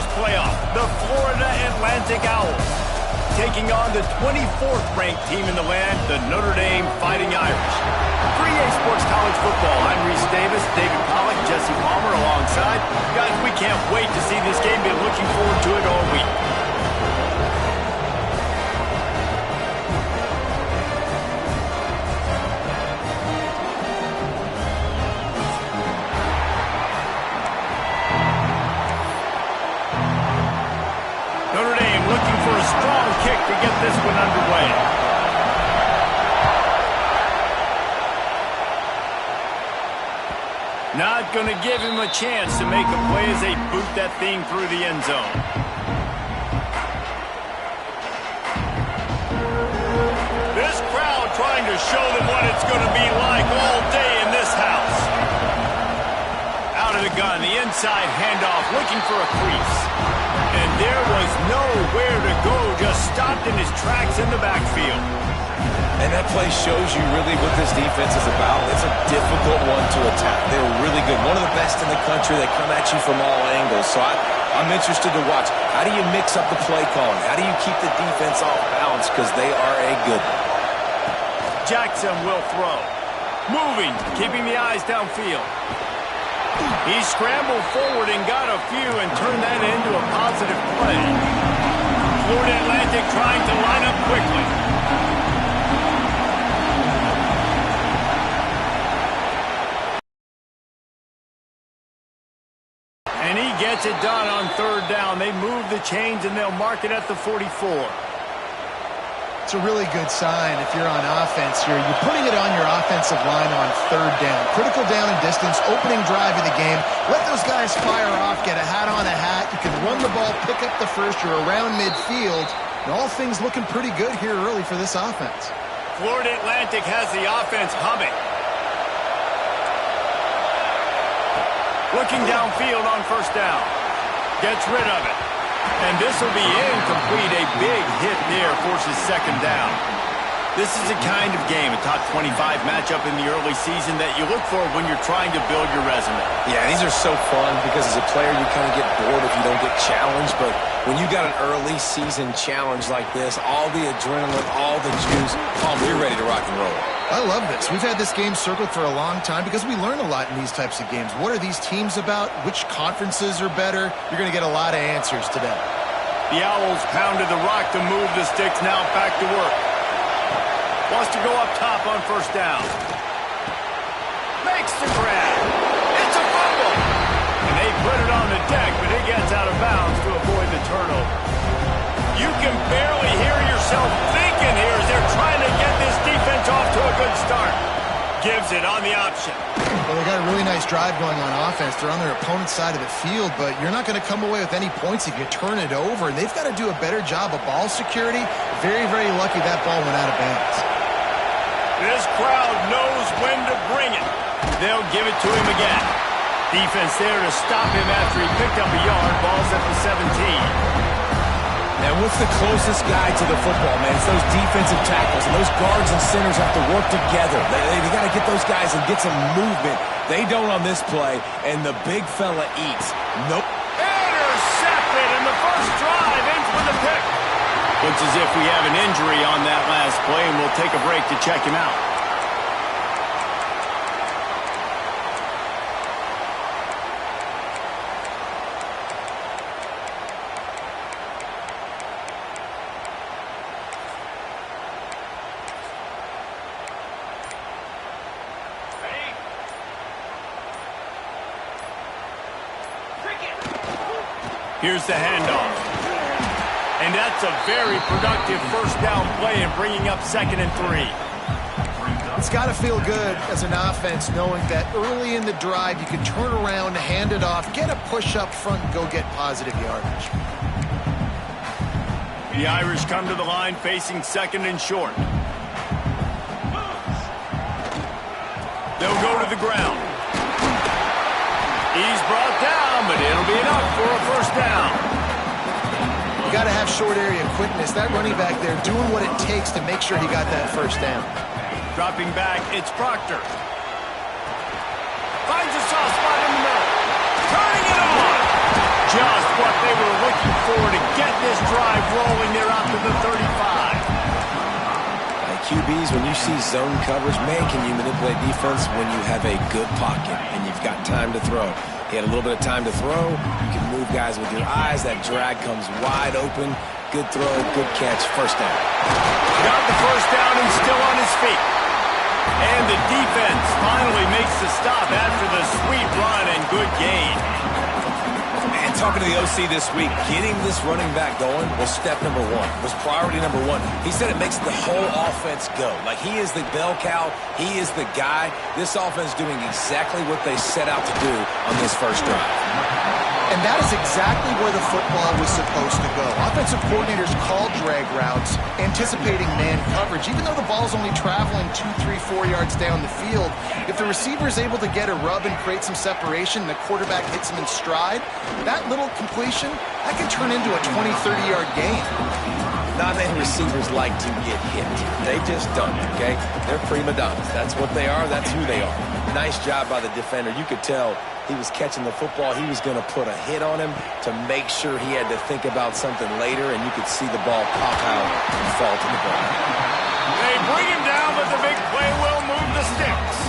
Conference playoff, the Florida Atlantic Owls, taking on the 24th ranked team in the land, the Notre Dame Fighting Irish. For EA Sports College Football, I'm Reese Davis, David Pollack, Jesse Palmer alongside. Guys, we can't wait to see this game. Been looking forward to it all week. Notre Dame looking for a strong kick to get this one underway. Not going to give him a chance to make a play as they boot that thing through the end zone. This crowd trying to show them what it's going to be like all day in this house. Out of the gun, the inside handoff, looking for a crease. And there was nowhere to go, just stopped in his tracks in the backfield. And that play shows you really what this defense is about. It's a difficult one to attack. They're really good. One of the best in the country. They come at you from all angles. So I'm interested to watch. How do you mix up the play calling? How do you keep the defense off balance? Because they are a good one. Jackson will throw. Moving, keeping the eyes downfield. He scrambled forward and got a few and turned that into a positive play. Florida Atlantic trying to line up quickly. And he gets it done on third down. They move the chains and they'll mark it at the 44. It's a really good sign if you're on offense here. You're putting it on your offensive line on third down. Critical down and distance, opening drive of the game. Let those guys fire off, get a hat on a hat. You can run the ball, pick up the first. You're around midfield. And all things looking pretty good here early for this offense. Florida Atlantic has the offense humming. Looking downfield on first down. Gets rid of it. And this will be incomplete. A big hit there forces second down. This is a kind of game, a top 25 matchup in the early season that you look for when you're trying to build your resume. Yeah, these are so fun because as a player you kind of get bored if you don't get challenged. But when you got an early season challenge like this, all the adrenaline, all the juice, we're ready to rock and roll. I love this. We've had this game circled for a long time because we learn a lot in these types of games. What are these teams about? Which conferences are better? You're going to get a lot of answers today. The Owls pounded the rock to move the sticks, now back to work. Wants to go up top on first down. Makes the grab. It's a fumble. And they put it on the deck, but it gets out of bounds to avoid the turnover. You can barely hear yourself thinking here as they're trying to get this defense off to a good start. Gives it on the option. Well, they got a really nice drive going on offense. They're on their opponent's side of the field, but you're not going to come away with any points if you turn it over. And they've got to do a better job of ball security. Very, very lucky that ball went out of bounds. This crowd knows when to bring it. They'll give it to him again. Defense there to stop him after he picked up a yard. Ball's at the 17. And what's the closest guy to the football, man? It's those defensive tackles, and those guards and centers have to work together. They got to get those guys and get some movement. They don't on this play, and the big fella eats. Nope. Intercepted in the first drive, in for the pick. Looks as if we have an injury on that last play, and we'll take a break to check him out. Here's the handoff. And that's a very productive first down play and bringing up 2nd and 3. It's got to feel good as an offense knowing that early in the drive you can turn around, hand it off, get a push up front, and go get positive yardage. The Irish come to the line facing 2nd and short. They'll go to the ground. He's brought down, but it'll be enough for a first down. You got to have short area quickness. That running back there doing what it takes to make sure he got that first down. Dropping back, it's Proctor. Finds a soft spot in the middle. Turning it on. Just what they were looking for to get this drive rolling there out to the 35. QBs, when you see zone coverage, man, can you manipulate defense when you have a good pocket and you've got time to throw. He had a little bit of time to throw. You can move guys with your eyes. That drag comes wide open. Good throw, good catch, first down. Got the first down and still on his feet. And the defense finally makes the stop after the sweet run and good gain. And talking to the OC this week, getting this running back going was step number one, was priority number one. He said it makes the whole offense go. Like, he is the bell cow. He is the guy. This offense doing exactly what they set out to do on this first drive. And that is exactly where the football was supposed to go. Offensive coordinators called drag routes, anticipating man coverage. Even though the ball's only traveling 2, 3, 4 yards down the field, if the receiver is able to get a rub and create some separation and the quarterback hits him in stride, that little completion, that can turn into a 20, 30-yard gain. Not many receivers like to get hit. They just don't, okay? They're prima donnas. That's what they are. That's who they are. Nice job by the defender. You could tell he was catching the football. He was going to put a hit on him to make sure he had to think about something later, and you could see the ball pop out and fall to the ground. They bring him down, but the big play will move the sticks.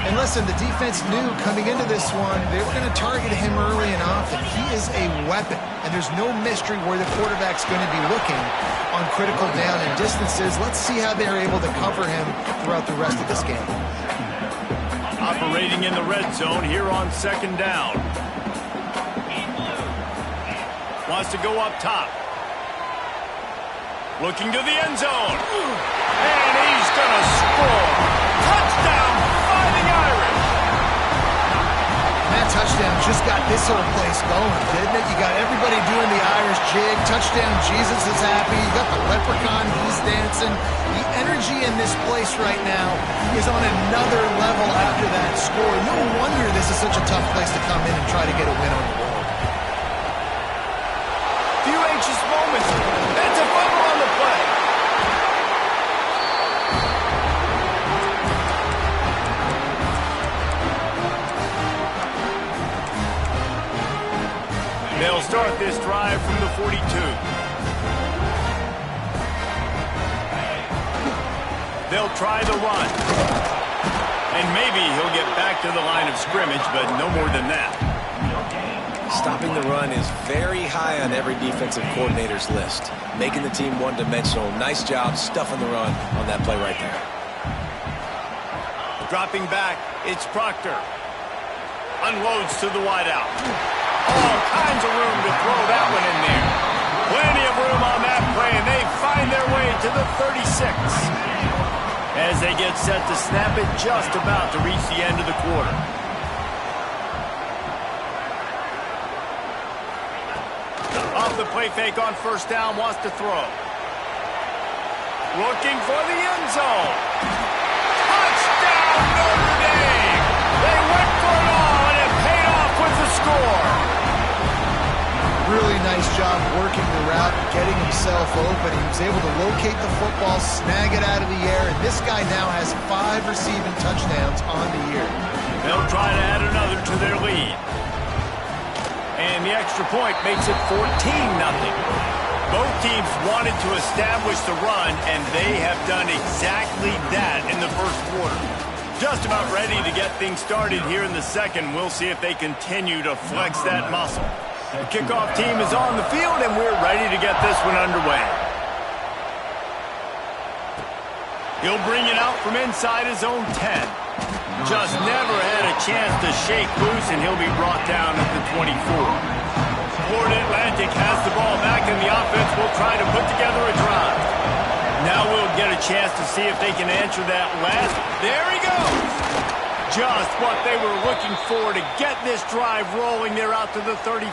And listen, the defense knew coming into this one, they were going to target him early and often. He is a weapon, and there's no mystery where the quarterback's going to be looking on critical down and distances. Let's see how they're able to cover him throughout the rest of this game. Operating in the red zone here on second down. Wants to go up top. Looking to the end zone. And he's going to score. Touchdown, Fighting Irish. That touchdown just got this whole place going, didn't it? You got everybody doing the Irish jig. Touchdown, Jesus is happy. You got the leprechaun, he's dancing. The energy in this place right now is on another level after that score. No wonder this is such a tough place to come in and try to get a win on the road. Few anxious moments. That's a fumble on the play. They'll start this drive from the 42. They'll try the run. And maybe he'll get back to the line of scrimmage, but no more than that. Stopping the run is very high on every defensive coordinator's list. Making the team one-dimensional. Nice job stuffing the run on that play right there. Dropping back, it's Proctor. Unloads to the wideout. All kinds of room to throw that one in there. Plenty of room on that play, and they find their way to the 36. As they get set to snap it, just about to reach the end of the quarter. Off the play fake on first down, wants to throw. Looking for the end zone. Touchdown, Notre Dame! They went for it all, and it paid off with the score. Really nice job working the route and getting himself open. He was able to locate the football, snag it out of the air, and this guy now has 5 receiving touchdowns on the year. They'll try to add another to their lead. And the extra point makes it 14-0. Both teams wanted to establish the run, and they have done exactly that in the first quarter. Just about ready to get things started here in the second. We'll see if they continue to flex that muscle. The kickoff team is on the field, and we're ready to get this one underway. He'll bring it out from inside his own 10. Just never had a chance to shake loose, and he'll be brought down at the 24. Florida Atlantic has the ball back, and the offense will try to put together a drive. Now we'll get a chance to see if they can answer that last. There he goes. Just what they were looking for to get this drive rolling there out to the 35.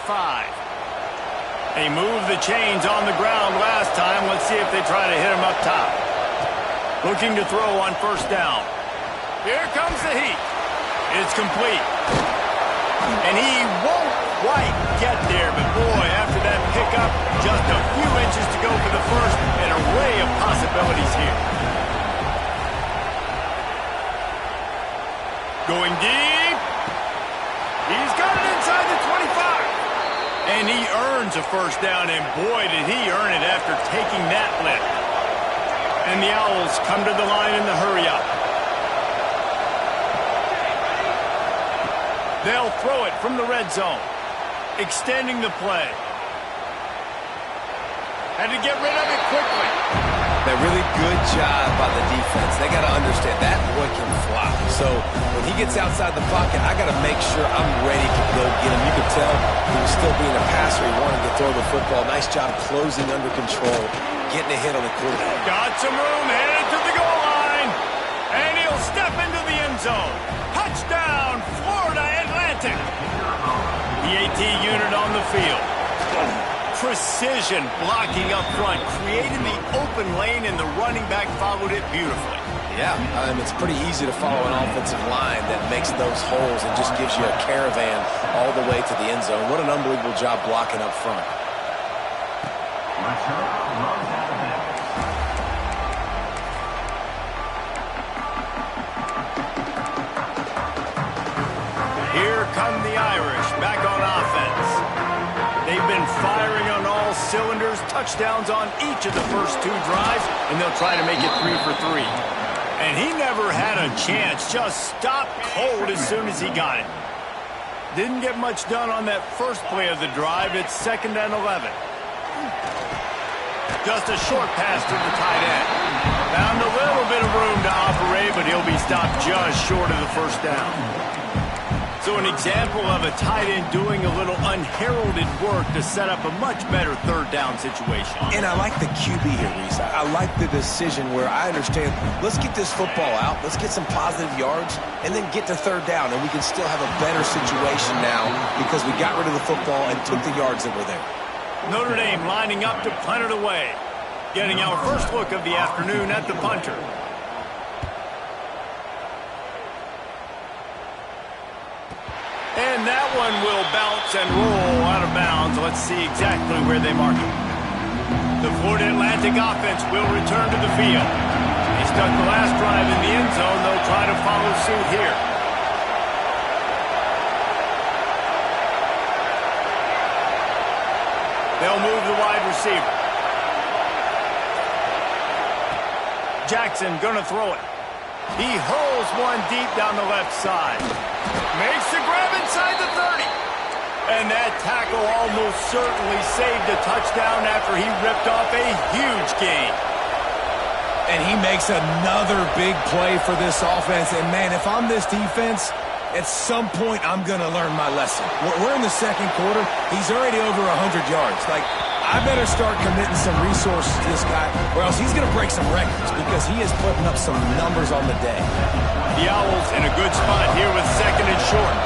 They moved the chains on the ground last time. Let's see if they try to hit him up top. Looking to throw on first down. Here comes the heat. It's complete. And he won't quite get there, but boy, after that pickup, just a few inches to go for the first. An array of possibilities here. Going deep. He's got it inside the 25. And he earns a first down, and boy, did he earn it after taking that lift. And the Owls come to the line in the hurry-up. They'll throw it from the red zone, extending the play. Had to get rid of it quickly. A really good job by the defense. They got to understand that boy can fly. So when he gets outside the pocket, I got to make sure I'm ready to go get him. You could tell he was still being a passer. He wanted to throw the football. Nice job closing under control, getting a hit on the quarterback. Got some room, headed to the goal line. And he'll step into the end zone. Touchdown, Florida Atlantic. The AT unit on the field. Precision blocking up front, created the open lane, and the running back followed it beautifully. Yeah, it's pretty easy to follow an offensive line that makes those holes and just gives you a caravan all the way to the end zone. What an unbelievable job blocking up front. Here come the Irish back on offense. They've been firing on all cylinders, touchdowns on each of the first 2 drives, and they'll try to make it 3 for 3. And he never had a chance, just stopped cold as soon as he got it. Didn't get much done on that first play of the drive. It's 2nd and 11. Just a short pass to the tight end. Found a little bit of room to operate, but he'll be stopped just short of the first down. So an example of a tight end doing a little unheralded work to set up a much better 3rd down situation. And I like the QB here, Reese. I like the decision where I understand, let's get this football out, let's get some positive yards, and then get to 3rd down, and we can still have a better situation now because we got rid of the football and took the yards that were there. Notre Dame lining up to punt it away. Getting our first look of the afternoon at the punter. And that one will bounce and roll out of bounds. Let's see exactly where they mark it. The Florida Atlantic offense will return to the field. He stuck the last drive in the end zone. They'll try to follow suit here. They'll move the wide receiver. Jackson gonna throw it. He hurls one deep down the left side. Makes the grab inside the 30. And that tackle almost certainly saved a touchdown after he ripped off a huge gain. And he makes another big play for this offense. And, man, if I'm this defense, at some point I'm going to learn my lesson. We're in the 2nd quarter. He's already over 100 yards. Like, I better start committing some resources to this guy, or else he's going to break some records because he is putting up some numbers on the day. The Owls in a good spot here with 2nd and short.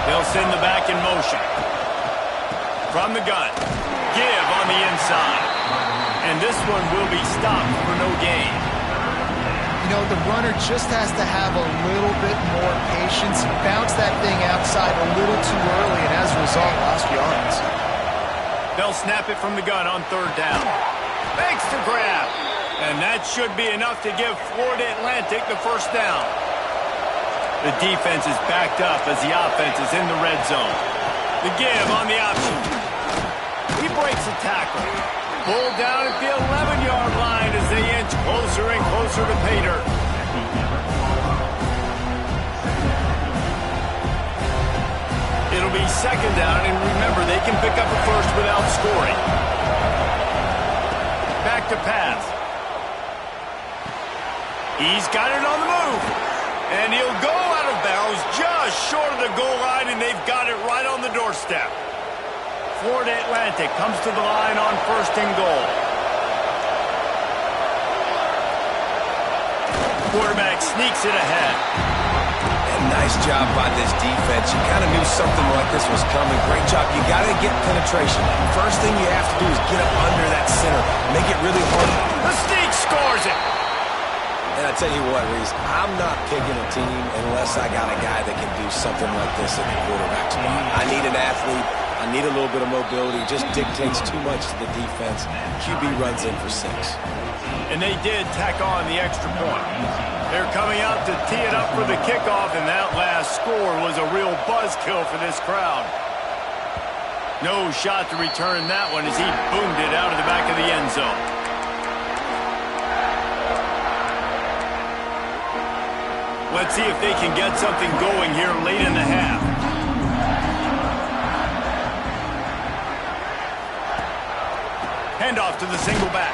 They'll send the back in motion. From the gun. Give on the inside. And this one will be stopped for no gain. You know, the runner just has to have a little bit more patience. Bounce that thing outside a little too early, and as a result, lost yards. They'll snap it from the gun on 3rd down. Makes the grab. And that should be enough to give Florida Atlantic the first down. The defense is backed up as the offense is in the red zone. The give on the option. He breaks a tackle. Pulled down at the 11-yard line as they inch closer and closer to pay dirt. It'll be 2nd down, and remember, they can pick up a first without scoring. Back to pass. He's got it on the move. And he'll go out of bounds just short of the goal line, and they've got it right on the doorstep. Florida Atlantic comes to the line on 1st and goal. Quarterback sneaks it ahead. And nice job by this defense. You kind of knew something like this was coming. Great job. You got to get penetration. First thing you have to do is get up under that center. Make it really hard. The sneak scores it. And I tell you what, Reese, I'm not picking a team unless I got a guy that can do something like this at the quarterback spot. I need an athlete. I need a little bit of mobility. It just dictates too much to the defense. QB runs in for 6. And they did tack on the extra point. They're coming out to tee it up for the kickoff, and that last score was a real buzzkill for this crowd. No shot to return that one as he boomed it out of the back of the end zone. Let's see if they can get something going here late in the half. Handoff to the single back.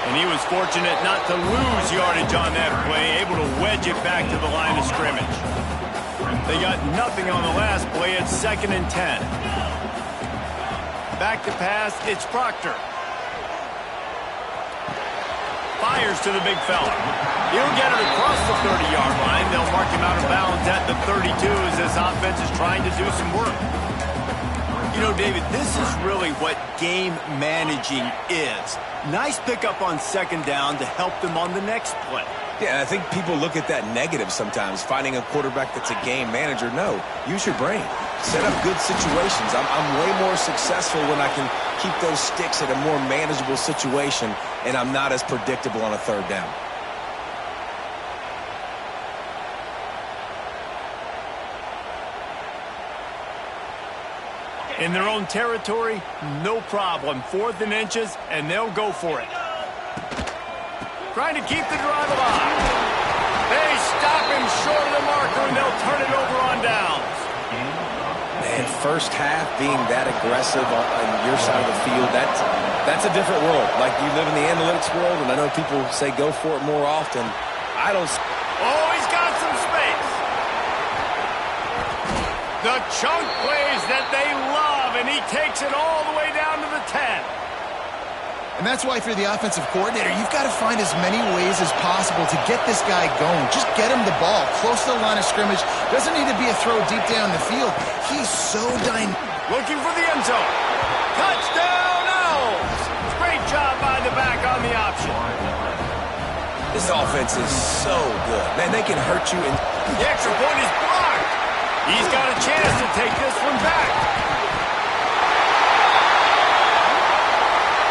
And he was fortunate not to lose yardage on that play, able to wedge it back to the line of scrimmage. They got nothing on the last play. It's 2nd and 10. Back to pass, it's Proctor. Fires to the big fella. He'll get it across the 30-yard line. They'll mark him out of bounds at the 32 as this offense is trying to do some work. You know, David, this is really what game managing is. Nice pickup on 2nd down to help them on the next play. Yeah, I think people look at that negative sometimes, finding a quarterback that's a game manager. No, use your brain. Set up good situations. I'm way more successful when I can keep those sticks at a more manageable situation, and I'm not as predictable on a 3rd down. In their own territory, no problem. 4th and inches, and they'll go for it. Trying to keep the drive alive. They stop him short of the marker, and they'll turn it over on downs. Man, first half being that aggressive on your side of the field, that's a different world. Like, you live in the analytics world, and I know people say go for it more often. I don't... Oh, he's got some space. The chunk plays that they love, and he takes it all the way down to the 10. And that's why if you're the offensive coordinator, you've got to find as many ways as possible to get this guy going. Just get him the ball close to the line of scrimmage. Doesn't need to be a throw deep down the field. He's so dynamic. Looking for the end zone. Touchdown, Owls! Great job by the back on the option. This offense is so good. Man, they can hurt you. The extra point is blocked. He's got a chance to take this one back.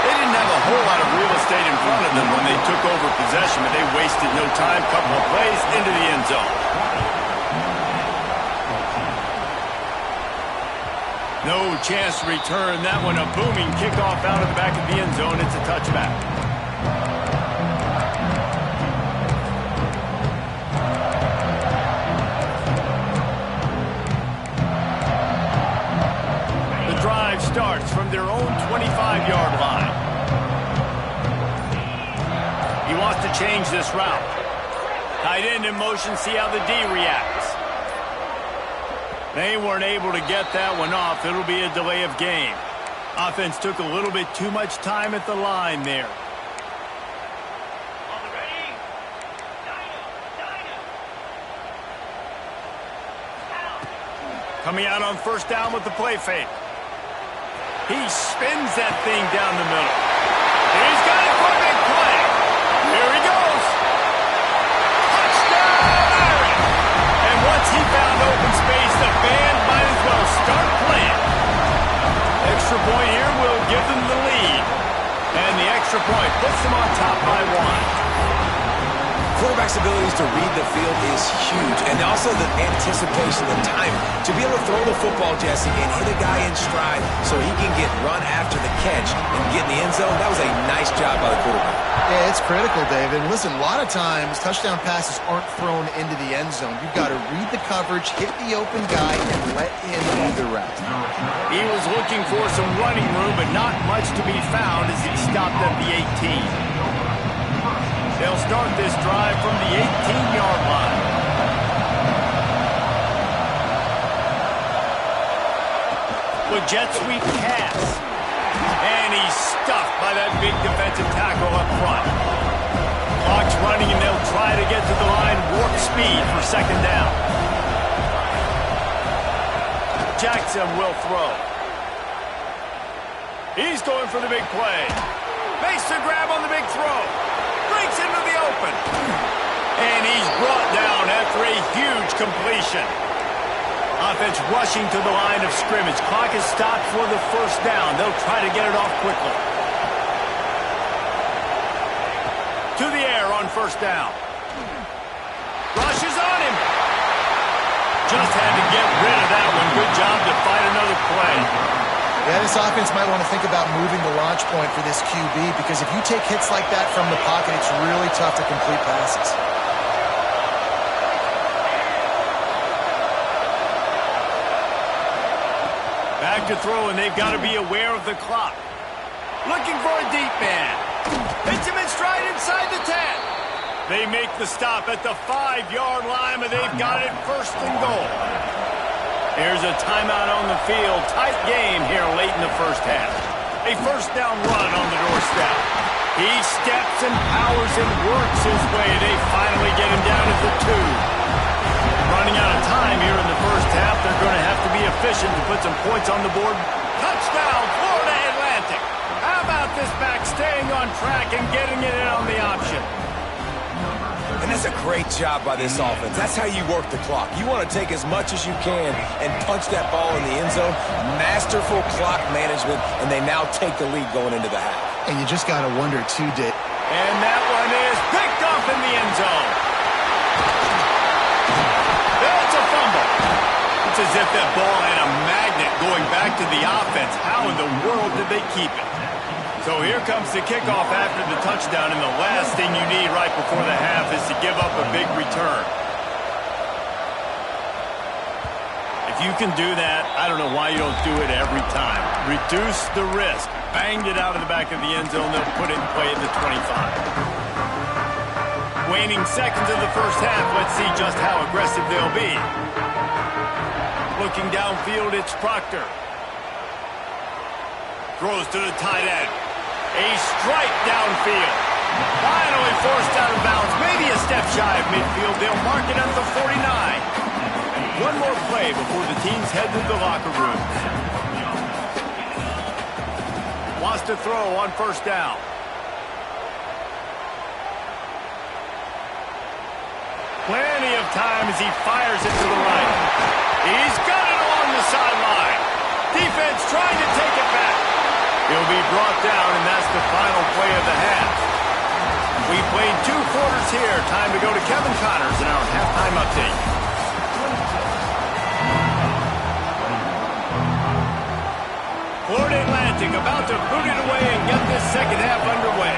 They didn't have a whole lot of real estate in front of them when they took over possession, but they wasted no time. Couple of plays into the end zone. No chance to return that one. A booming kickoff out of the back of the end zone. It's a touchback. The drive starts from their own 25-yard line. He wants to change this route. Tight end in motion, see how the D reacts. They weren't able to get that one off. It'll be a delay of game. Offense took a little bit too much time at the line there. Coming out on 1st down with the play fake. He spins that thing down the middle. He's got it for a big play. Here he goes. Touchdown, Irish! And once he found open space, the band might as well start playing. Extra point here will give them the lead. And the extra point puts them on top by 1. Quarterback's abilities to read the field is huge, and also the anticipation, the time to be able to throw the football, Jesse, and hit a guy in stride so he can get run after the catch and get in the end zone. That was a nice job by the quarterback. Yeah, it's critical, David. Listen, a lot of times touchdown passes aren't thrown into the end zone. You've got to read the coverage, hit the open guy, and let him do the rest. He was looking for some running room, but not much to be found as he stopped at the 18. They'll start this drive from the 18-yard line. With jet sweep pass. And he's stuffed by that big defensive tackle up front. Clock's running, and they'll try to get to the line warp speed for 2nd down. Jackson will throw. He's going for the big play. Makes the grab on the big throw. Breaks into the open. And he's brought down after a huge completion. Offense rushing to the line of scrimmage. Clock is stopped for the 1st down. They'll try to get it off quickly. To the air on 1st down. Rushes on him. Just had to get rid of that one. Good job to fight another play. this offense might want to think about moving the launch point for this QB, because if you take hits like that from the pocket, it's really tough to complete passes. Back to throw, and they've got to be aware of the clock. Looking for a deep man. Hits him in stride inside the 10. They make the stop at the 5-yard line, but they've got it first and goal. Here's a timeout on the field. Tight game here late in the first half. A first down run on the doorstep. He steps and powers and works his way. They finally get him down at the 2. Running out of time here in the first half. They're going to have to be efficient to put some points on the board. Touchdown, Florida Atlantic. How about this back staying on track and getting it in on the option? And that's a great job by this offense. That's how you work the clock. You want to take as much as you can and punch that ball in the end zone. Masterful clock management, and they now take the lead going into the half. And you just got to wonder, too, Dick. And that one is picked off in the end zone. That's a fumble. It's as if that ball had a magnet going back to the offense. How in the world did they keep it? So here comes the kickoff after the touchdown, and the last thing you need right before the half is to give up a big return. If you can do that, I don't know why you don't do it every time. Reduce the risk. Banged it out of the back of the end zone. They'll put it in play at the 25. Waning seconds of the first half. Let's see just how aggressive they'll be. Looking downfield, it's Proctor. Throws to the tight end. A strike downfield. Finally forced out of bounds. Maybe a step shy of midfield. They'll mark it at the 49. And one more play before the teams head to the locker room. Wants to throw on first down. Plenty of time as he fires it to the right. He's got it along the sideline. Defense trying to take it back. He'll be brought down, and that's the final play of the half. We played 2 quarters here. Time to go to Kevin Connors in our halftime update. Florida Atlantic about to boot it away and get this second half underway.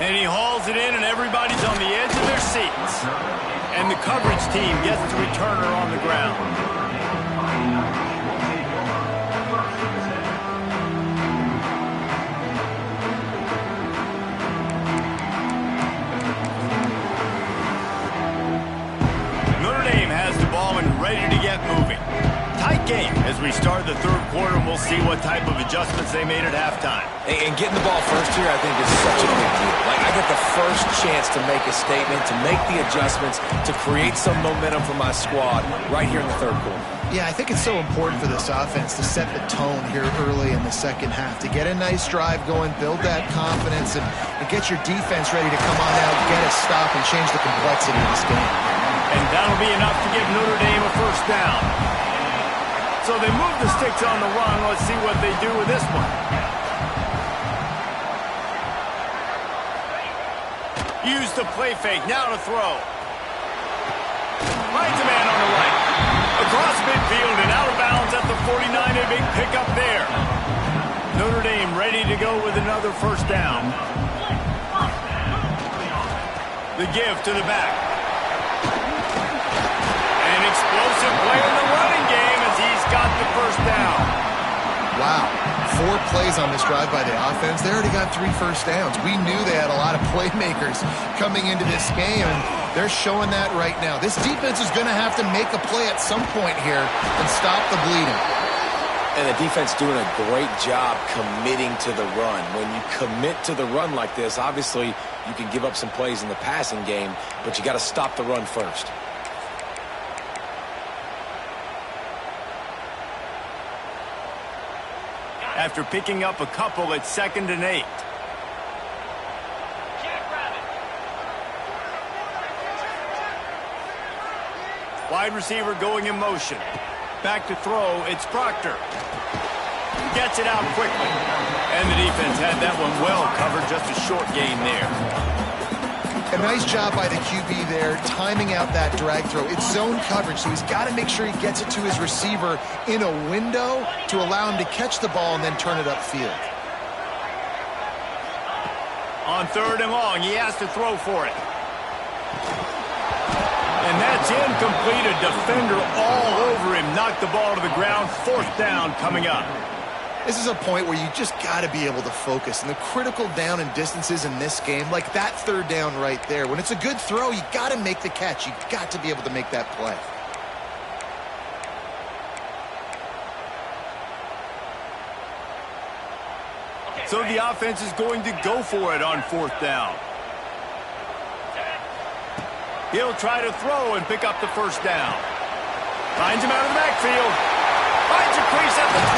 And he hauls it in, and everybody's on the edge of their seats. And the coverage team gets the returner on the ground. Notre Dame has the ball and ready to get moving. Tight game as we start the third quarter, and we'll see what type of adjustments they made at halftime. And getting the ball first here, I think, is such a big deal. Like, I get the first chance to make a statement, to make the adjustments, to create some momentum for my squad right here in the third quarter. Yeah, I think it's so important for this offense to set the tone here early in the second half, to get a nice drive going, build that confidence, and get your defense ready to come on out, get a stop, and change the complexity of this game. And that'll be enough to give Notre Dame a first down. So they move the sticks on the run. Let's see what they do with this one. Use the play fake. Now to throw. Finds a man on the right. Across midfield and out of bounds at the 49. A big pickup there. Notre Dame ready to go with another first down. The give to the back. An explosive play in the running game as he's got the first down. Wow. 4 plays on this drive by the offense. They already got 3 first downs. We knew they had a lot of playmakers coming into this game, and they're showing that right now. This defense is going to have to make a play at some point here and stop the bleeding. And the defense doing a great job committing to the run. When you commit to the run like this, obviously you can give up some plays in the passing game, but you got to stop the run first. After picking up a couple at 2nd and 8. Wide receiver going in motion. Back to throw, it's Proctor. Gets it out quickly. And the defense had that one well covered, just a short gain there. A nice job by the QB there, timing out that drag throw. It's zone coverage, so he's got to make sure he gets it to his receiver in a window to allow him to catch the ball and then turn it upfield. On 3rd and long, he has to throw for it. And that's incomplete. A defender all over him. Knocked the ball to the ground. 4th down coming up. This is a point where you just got to be able to focus. And the critical down and distances in this game, like that 3rd down right there, when it's a good throw, you got to make the catch. You got to be able to make that play. So the offense is going to go for it on 4th down. He'll try to throw and pick up the 1st down. Finds him out of the backfield. Finds a crease at the 20.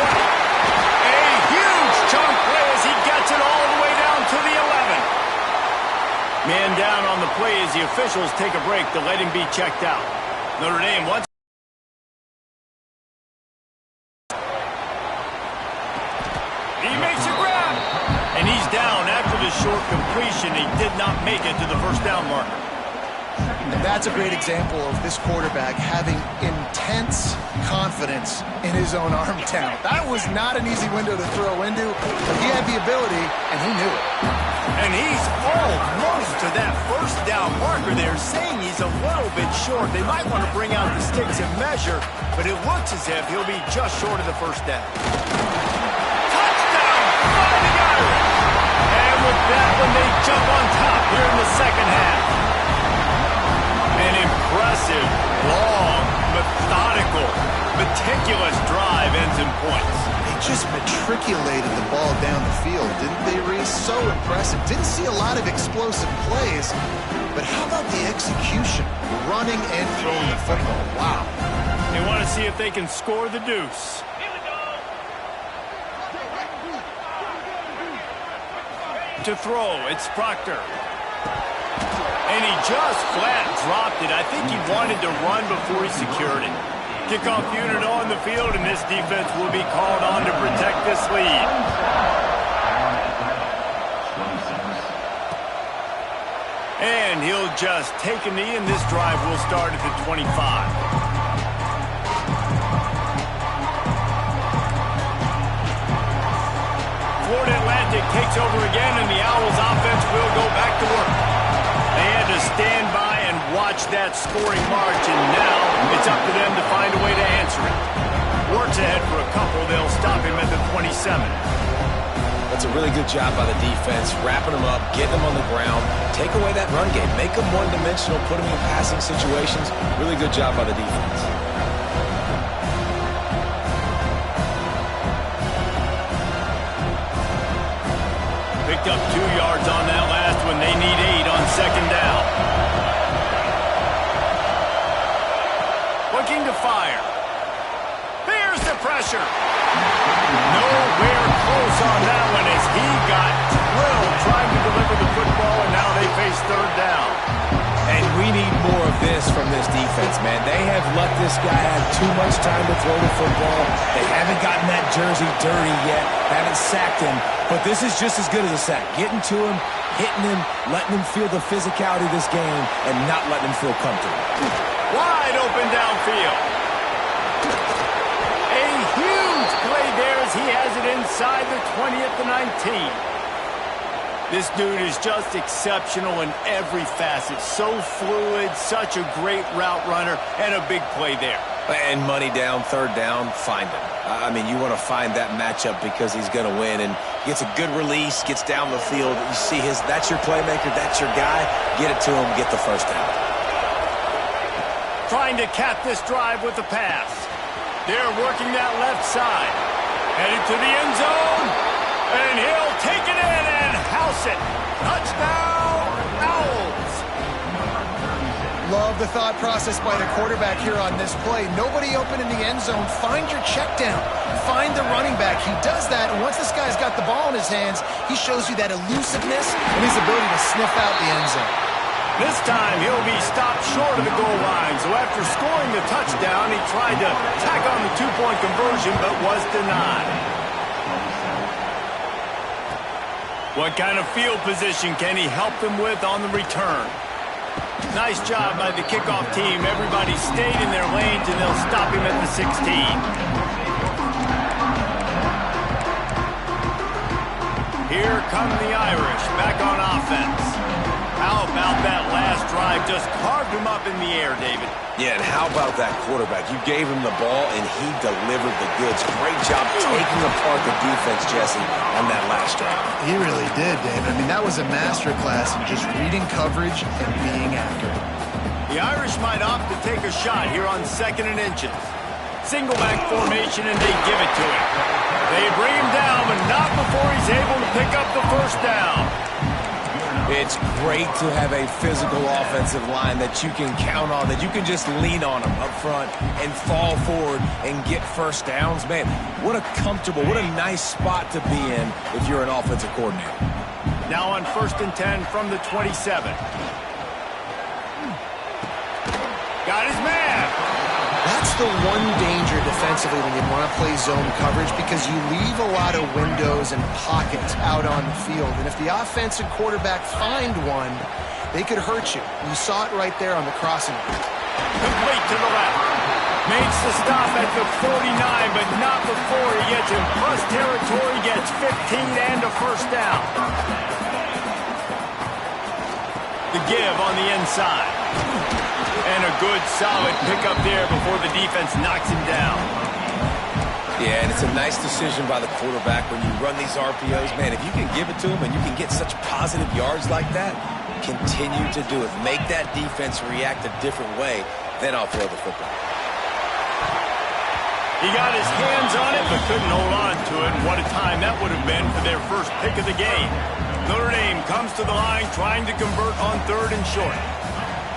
A huge chunk play as he gets it all the way down to the 11. Man down on the play as the officials take a break to let him be checked out. Notre Dame wants. He makes a grab. And he's down after the short completion. He did not make it to the 1st down marker. And that's a great example of this quarterback having intense confidence in his own arm talent. That was not an easy window to throw into, but he had the ability, and he knew it. And he's almost to that 1st down marker there, saying he's a little bit short. They might want to bring out the sticks and measure, but it looks as if he'll be just short of the 1st down. Touchdown! Fighting Irish! And with that one, they jump on top here in the 2nd half. An impressive, long, methodical, meticulous drive ends in points. They just matriculated the ball down the field, didn't they, Reese? So impressive. Didn't see a lot of explosive plays, but how about the execution? Running and throwing the football. Wow. They want to see if they can score the deuce. To throw, it's Proctor. And he just flat dropped it. I think he wanted to run before he secured it. Kickoff unit on the field, and this defense will be called on to protect this lead. And he'll just take a knee, and this drive will start at the 25. Florida Atlantic takes over again, and the Owls offense will go back to work. They had to stand by and watch that scoring march, and now it's up to them to find a way to answer it. Works ahead for a couple. They'll stop him at the 27. That's a really good job by the defense, wrapping them up, getting them on the ground, take away that run game, make them one-dimensional, put them in passing situations. Really good job by the defense. Picked up 2 yards on that last one. They need 8 on 2nd down. Looking to fire. There's the pressure. Nowhere close on that one as he got drilled trying to deliver the football, and now they face 3rd down. And we need more of this from this defense, man. They have let this guy have too much time to throw the football. They haven't gotten that jersey dirty yet, haven't sacked him. But this is just as good as a sack. Getting to him, hitting him, letting him feel the physicality of this game, and not letting him feel comfortable. Wide open downfield. A huge play there as he has it inside the 20 at the 19. This dude is just exceptional in every facet. So fluid, such a great route runner, and a big play there. And money down, 3rd down, find him. I mean, you want to find that matchup because he's going to win. And gets a good release, gets down the field. You see that's your playmaker, that's your guy. Get it to him, get the 1st down. Trying to cap this drive with the pass. They're working that left side. Headed to the end zone. And he'll take it in and house it. Touchdown, Owls. Love the thought process by the quarterback here on this play. Nobody open in the end zone. Find your check down. Find the running back. He does that, and once this guy's got the ball in his hands, he shows you that elusiveness and his ability to sniff out the end zone. This time, he'll be stopped short of the goal line. So after scoring the touchdown, he tried to tack on the 2-point conversion, but was denied. What kind of field position can he help them with on the return? Nice job by the kickoff team. Everybody stayed in their lanes, and they'll stop him at the 16. Here come the Irish, back on offense. How about that last drive? Just carved him up in the air, David. Yeah, and how about that quarterback? You gave him the ball, and he delivered the goods. Great job taking apart the defense, Jesse, on that last drive. He really did, David. I mean, that was a masterclass in just reading coverage and being accurate. The Irish might opt to take a shot here on 2nd and inches. Single back formation, and they give it to him. They bring him down, but not before he's able to pick up the first down. It's great to have a physical offensive line that you can count on, that you can just lean on them up front and fall forward and get first downs. Man, what a comfortable, what a nice spot to be in if you're an offensive coordinator. Now on 1st and 10 from the 27. Got his man. That's the one danger defensively when you want to play zone coverage, because you leave a lot of windows and pockets out on the field. And if the offensive quarterback find one, they could hurt you. You saw it right there on the crossing. Complete to the left. Makes the stop at the 49, but not before he gets in plus territory, gets 15 and a first down. The give on the inside. And a good, solid pickup there before the defense knocks him down. Yeah, and it's a nice decision by the quarterback when you run these RPOs. Man, if you can give it to him and you can get such positive yards like that, continue to do it. Make that defense react a different way, then I'll throw the football. He got his hands on it, but couldn't hold on to it. What a time that would have been for their first pick of the game. Notre Dame comes to the line trying to convert on 3rd and short.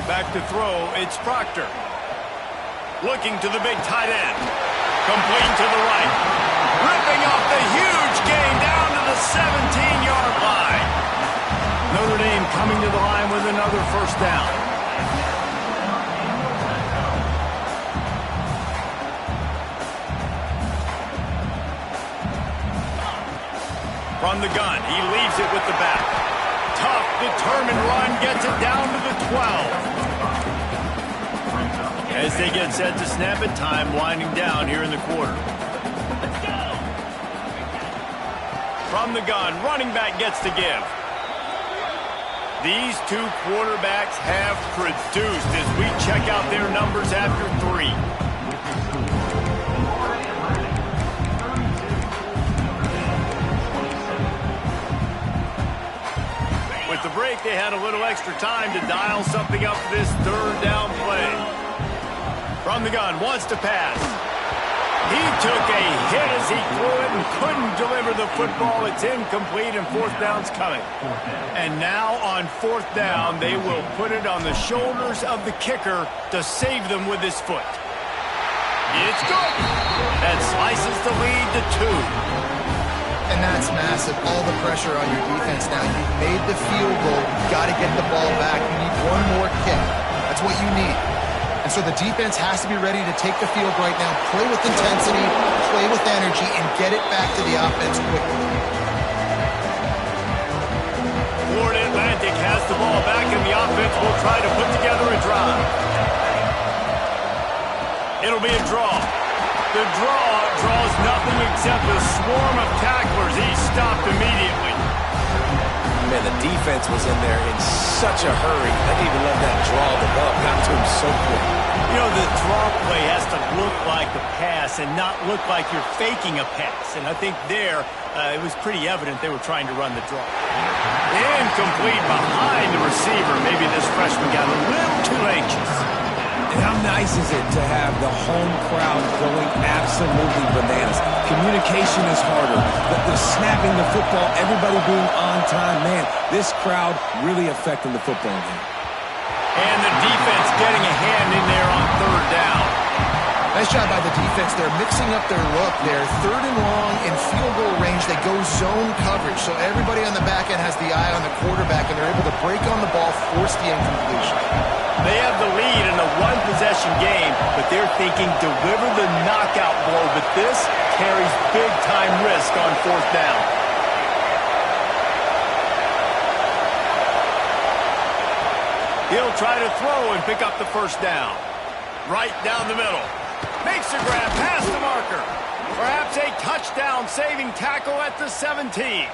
Back to throw, it's Proctor. Looking to the big tight end. Complete to the right. Ripping off the huge gain down to the 17-yard line. Notre Dame coming to the line with another first down. From the gun, he leaves it with the back. Tough, determined run, gets it down to the 12. As they get set to snap it, time winding down here in the quarter. Let's go. From the gun, running back gets to give. These two quarterbacks have produced as we check out their numbers after 3. With the break, they had a little extra time to dial something up for this 3rd down play. From the gun, wants to pass. He took a hit as he threw it and couldn't deliver the football. It's incomplete, and 4th down's coming. And now on 4th down, they will put it on the shoulders of the kicker to save them with his foot. It's good. That slices the lead to 2. And that's massive. All the pressure on your defense now. You've made the field goal. You've got to get the ball back. You need one more kick. That's what you need. And so the defense has to be ready to take the field right now, play with intensity, play with energy, and get it back to the offense quickly. Florida Atlantic has the ball back, and the offense will try to put together a drive. It'll be a draw. The draw draws nothing except a swarm of tacklers. He's stopped immediately. Man, the defense was in there in such a hurry. They didn't even let that draw develop. Got to him so quick. You know, the draw play has to look like a pass and not look like you're faking a pass. And I think there, it was pretty evident they were trying to run the draw. Incomplete behind the receiver. Maybe this freshman got a little too anxious. And how nice is it to have the home crowd going absolutely bananas? Communication is harder. The snapping the football, everybody being on time. Man, this crowd really affecting the football game. And the defense getting a hand in there on 3rd down. Nice job by the defense. They're mixing up their look there. 3rd and long in field goal range. They go zone coverage. So everybody on the back end has the eye on the quarterback, and they're able to break on the ball, force the incompletion. They have the lead in a one-possession game, but they're thinking deliver the knockout blow. But this carries big-time risk on 4th down. He'll try to throw and pick up the first down. Right down the middle. Makes the grab past the marker. Perhaps a touchdown-saving tackle at the 17.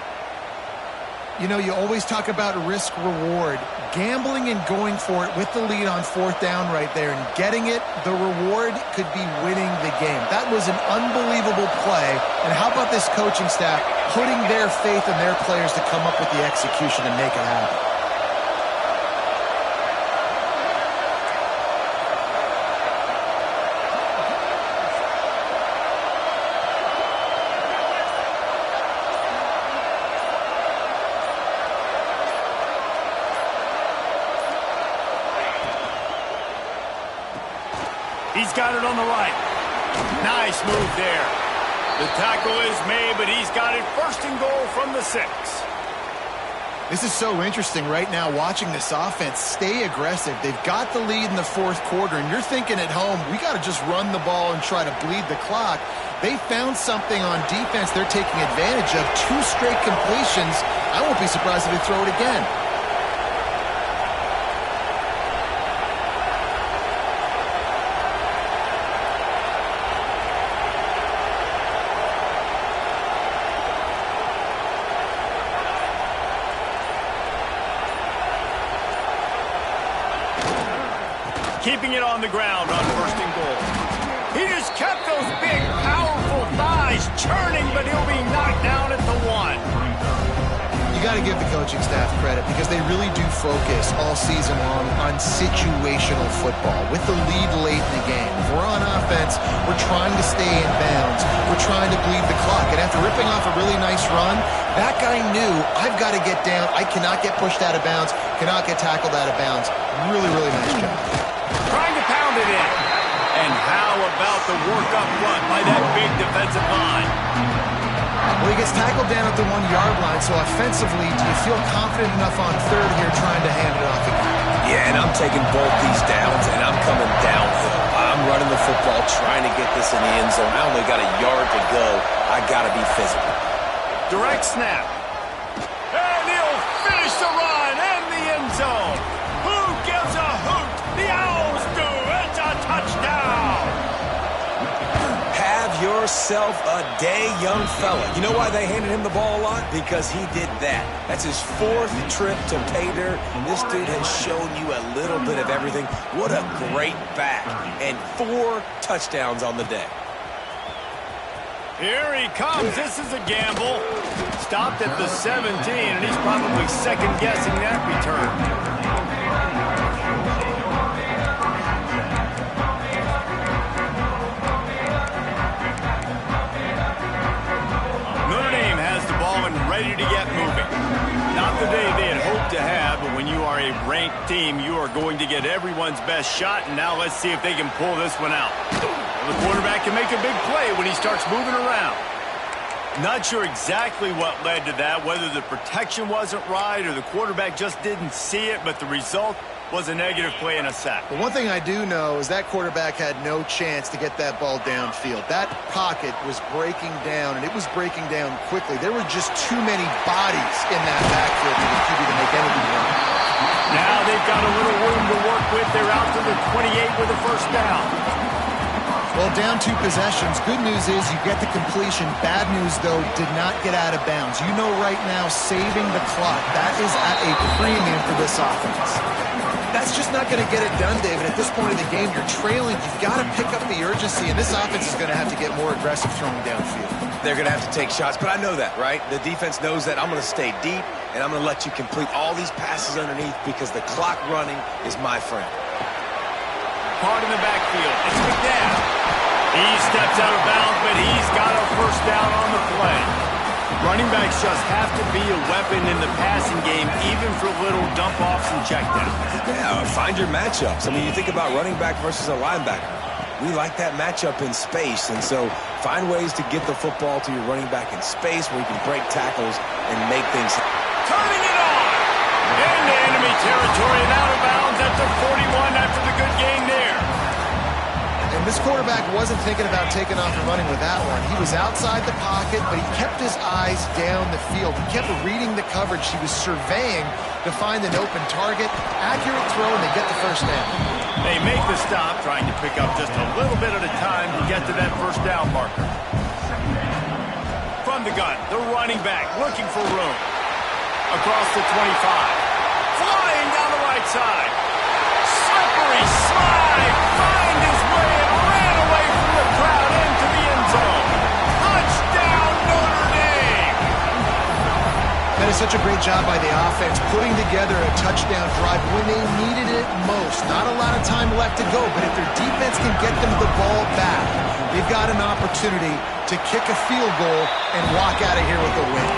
You know, you always talk about risk-reward. Gambling and going for it with the lead on fourth down right there and getting it, the reward could be winning the game. That was an unbelievable play. And how about this coaching staff putting their faith in their players to come up with the execution and make it happen? He's got it on the right. Nice move there. The tackle is made, but he's got it first and goal from the 6. This is so interesting right now watching this offense stay aggressive. They've got the lead in the fourth quarter, and you're thinking at home, we got to just run the ball and try to bleed the clock. They found something on defense they're taking advantage of. 2 straight completions. I won't be surprised if they throw it again. Keeping it on the ground on first and goal. He just kept those big, powerful thighs churning, but he'll be knocked down at the 1. You got to give the coaching staff credit because they really do focus all season long on situational football. With the lead late in the game, if we're on offense, we're trying to stay in bounds. We're trying to bleed the clock. And after ripping off a really nice run, that guy knew, I've got to get down. I cannot get pushed out of bounds, cannot get tackled out of bounds. Really, really nice job. Trying to pound it in. And how about the work up front by that big defensive line? Well, he gets tackled down at the 1-yard line, so offensively, do you feel confident enough on third here trying to hand it off again? Yeah, and I'm taking both these downs, and I'm coming downhill. I'm running the football, trying to get this in the end zone. I only got a yard to go. I got to be physical. Direct snap. And he'll finish the run in the end zone. Who gives a hoot? The Owls do. It's a touchdown. Have yourself a day, young fella. You know why they handed him the ball a lot? Because he did that. That's his 4th trip to pay dirt. This dude has shown you a little bit of everything. What a great back. And 4 touchdowns on the day. Here he comes. This is a gamble. Stopped at the 17, and he's probably second-guessing that return. Ready to get moving. Not the day they had hoped to have, but when you are a ranked team, you are going to get everyone's best shot, and now let's see if they can pull this one out. Well, the quarterback can make a big play when he starts moving around. Not sure exactly what led to that, whether the protection wasn't right or the quarterback just didn't see it, but the result was a negative play and a sack. But one thing I do know is that quarterback had no chance to get that ball downfield. That pocket was breaking down, and it was breaking down quickly. There were just too many bodies in that backfield for the QB to make anything wrong. Now they've got a little room to work with. They're out to the 28 with a first down. Well, down 2 possessions. Good news is you get the completion. Bad news, though, did not get out of bounds. You know right now, saving the clock, that is at a premium for this offense. That's just not going to get it done, David. At this point in the game, you're trailing. You've got to pick up the urgency, and this offense is going to have to get more aggressive throwing downfield. They're going to have to take shots, but I know that, right? The defense knows that. I'm going to stay deep, and I'm going to let you complete all these passes underneath because the clock running is my friend. Hard in the backfield. It's McNabb. He steps out of bounds, but he's got a first down on the play. Running backs just have to be a weapon in the passing game, even for little dump-offs and checkdowns. Yeah, find your matchups. I mean, you think about running back versus a linebacker. We like that matchup in space, and so find ways to get the football to your running back in space where you can break tackles and make things. Turning it on! Into enemy territory and out of bounds at the 41 after the good game there. And This quarterback wasn't thinking about taking off and running with that one. He was outside the pocket, but he kept his eyes down the field. He kept reading the coverage. He was surveying to find an open target. Accurate throw, and they get the first down. They make the stop, trying to pick up just a little bit at a time to get to that first down marker. From the gun, the running back looking for room. Across the 25. Flying down the right side. Slippery slide. Find his way and ran away from the crowd into the end zone. Touchdown, Notre Dame. That is such a great job by the offense, putting together a touchdown drive when they needed it most. Not a lot of time left to go, but if their defense can get them the ball back, they've got an opportunity to kick a field goal and walk out of here with a win.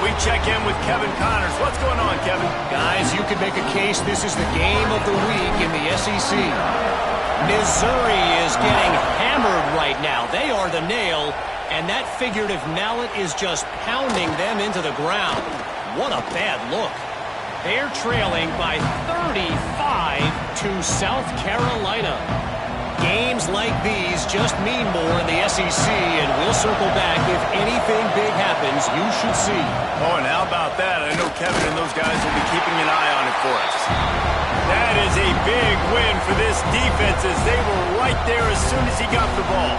We check in with Kevin Connors. What's going on, Kevin? Guys, you could make a case this is the game of the week in the SEC. Missouri is getting hammered right now. They are the nail, and that figurative mallet is just pounding them into the ground. What a bad look. They're trailing by 35 to South Carolina. Games like these just mean more in the SEC, and we'll circle back. If anything big happens, you should see. Oh, and how about that? I know Kevin and those guys will be keeping an eye on it for us. That is a big win for this defense, as they were right there as soon as he got the ball.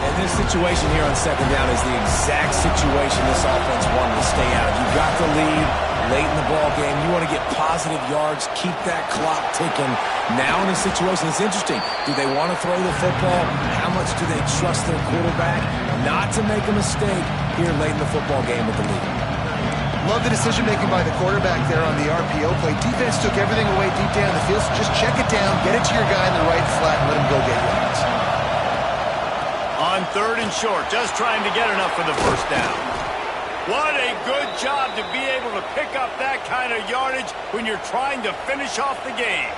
And this situation here on second down is the exact situation this offense wanted to stay out of. You got the lead late in the ball game. You want to get positive yards, keep that clock ticking. Now in this situation, it's interesting. Do they want to throw the football? How much do they trust their quarterback not to make a mistake here late in the football game with the lead? Love the decision-making by the quarterback there on the RPO play. Defense took everything away deep down the field, so just check it down, get it to your guy in the right flat, and let him go get yards. On third and short, just trying to get enough for the first down. What a good job to be able to pick up that kind of yardage when you're trying to finish off the game.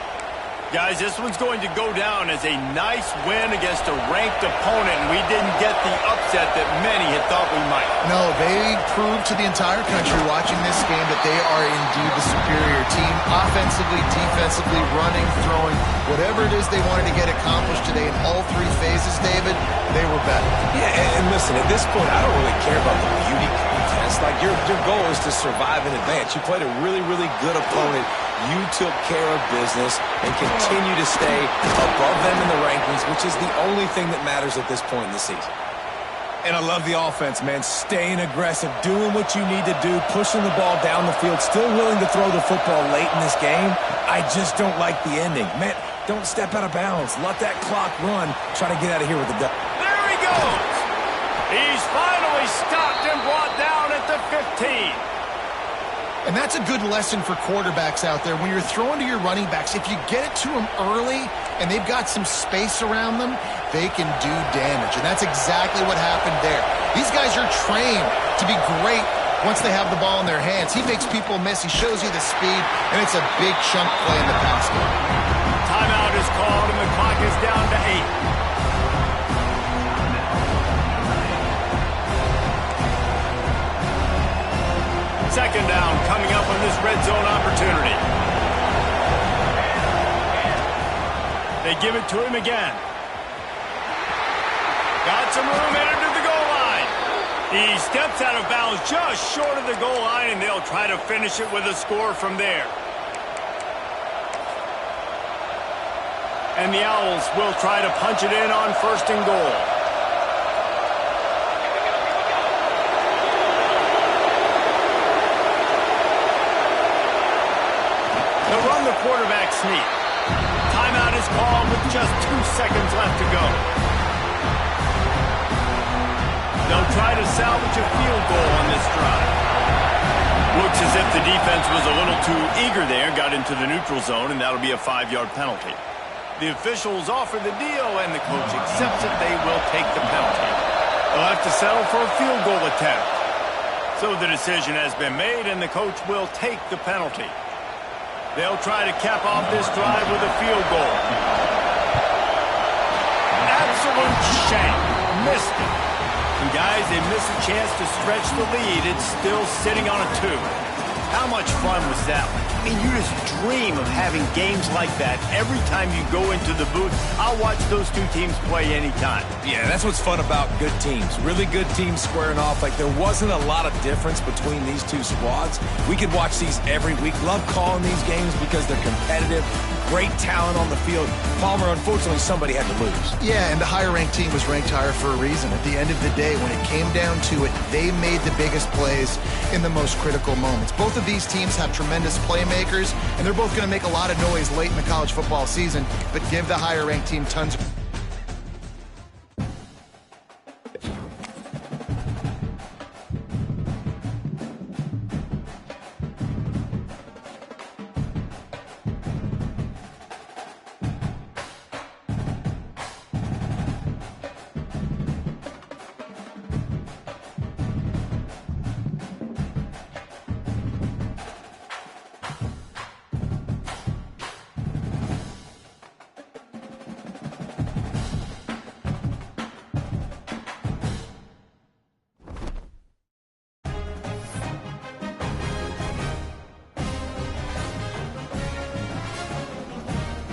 Guys, this one's going to go down as a nice win against a ranked opponent, and we didn't get the upset that many had thought we might. No, they proved to the entire country watching this game that they are indeed the superior team. Offensively, defensively, running, throwing, whatever it is they wanted to get accomplished today in all three phases, David, they were better. Yeah, and listen, at this point, I don't really care about the beauty contest. Like, your goal is to survive and advance. You played a really, really good opponent. You took care of business and continue to stay above them in the rankings, which is the only thing that matters at this point in the season. And I love the offense, man. Staying aggressive, doing what you need to do, pushing the ball down the field, still willing to throw the football late in this game. I just don't like the ending. Man, don't step out of bounds. Let that clock run. Try to get out of here with a dub. There he goes. He's finally stopped and brought down at the 15. And that's a good lesson for quarterbacks out there. When you're throwing to your running backs, if you get it to them early and they've got some space around them, they can do damage. And that's exactly what happened there. These guys are trained to be great once they have the ball in their hands. He makes people miss. He shows you the speed, and it's a big chunk play in the pass game. Timeout is called, and the clock is down to 8. Second down coming up on this red zone opportunity. They give it to him again. Got some room headed to the goal line. He steps out of bounds just short of the goal line, and they'll try to finish it with a score from there. And the Owls will try to punch it in on first and goal. They'll run the quarterback sneak. Timeout is called with just 2 seconds left to go. They'll try to salvage a field goal on this drive. Looks as if the defense was a little too eager there, got into the neutral zone, and that'll be a 5-yard penalty. The officials offer the deal, and the coach accepts it. They will take the penalty. They'll have to settle for a field goal attempt. So the decision has been made, and the coach will take the penalty. They'll try to cap off this drive with a field goal. Absolute shank. Missed it. And guys, they miss a chance to stretch the lead. It's still sitting on a 2. How much fun was that one? I mean, you just dream of having games like that every time you go into the booth. I'll watch those two teams play anytime. Yeah, that's what's fun about good teams. Really good teams squaring off. Like, there wasn't a lot of difference between these two squads. We could watch these every week. Love calling these games because they're competitive. Great talent on the field. Palmer, unfortunately, somebody had to lose. Yeah, and the higher-ranked team was ranked higher for a reason. At the end of the day, when it came down to it, they made the biggest plays in the most critical moments. Both of these teams have tremendous playmakers, and they're both going to make a lot of noise late in the college football season, but give the higher-ranked team tons of